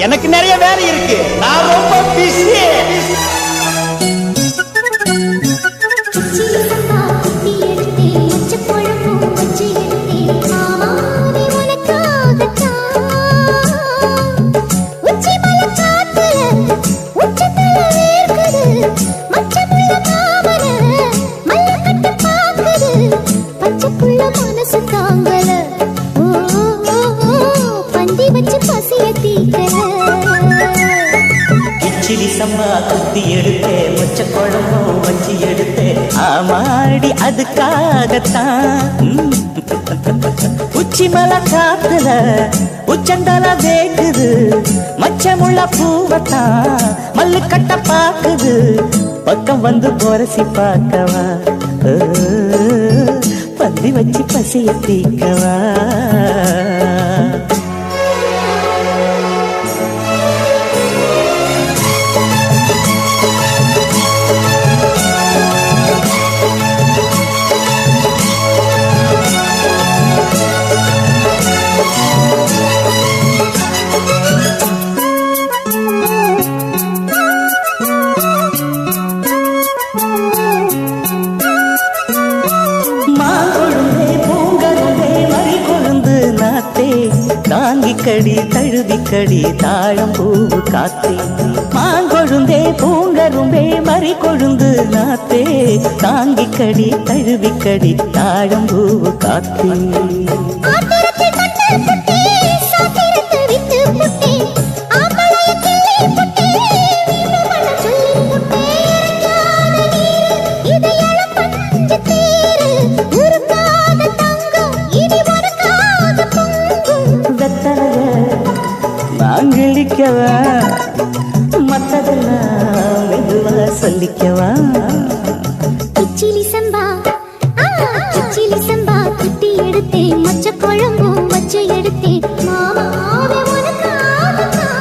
எனக்கு நிறைய வேலை இருக்கு, நான் ரொம்ப பிஸி. கிச்சிலி சம்பா குத்தி எடுத்தே, மொச்ச குழம்பும் வச்சு எடுத்தே, ஆமாடி அதுக்காகத்தான். உச்சி மலை காத்துல உச்சந்தல வேக்குது, மச்சமுள்ள பூவத்தான் மல்லு கட்ட பாக்குது. பக்கம் வந்து போரசி பார்க்கவா, பந்தி வச்சு பசிய தீக்கவா. தாங்கிக்கடி தழுவிக்கடி தாழம் பூவு காத்தே, மாங்கொழுந்தே பூங்கரும்பே மறி கொழுந்து நாத்தே, தாங்கிக்கடி தழுவிக்கடி தாழம் பூவு காத்தே. மாங்கிழிக்கவா மத்ததெல்லாம் மெதுவா சொல்லிக்கவா. கிச்சிலி சம்பா கிச்சிலி சம்பா குட்டி எடுத்தேன், மொச்ச குழம்பும் வச்சு எடுத்தேன், மாமாவே உனக்காகத்தான்.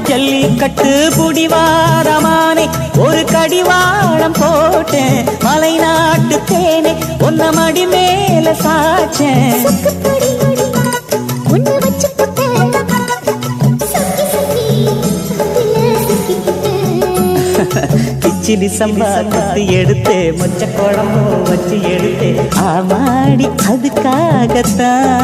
ஜல்லிக்கட்டு புடிவாரமானே ஒரு கடிவாளம் போட்டேன், மலை நாட்டு தேனே ஒன்ன மடி மேல சாச்சேன். கிச்சிலி சம்பா குத்தி எடுத்தே, மொச்ச குழம்பும் வச்சு எடுத்தே, ஆமாடி அதுக்காகத்தான்.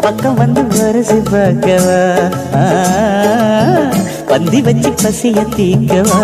பக்கம் வந்து வரசி பார்க்கவா, பந்தி வச்சு பசிய தீக்கவா.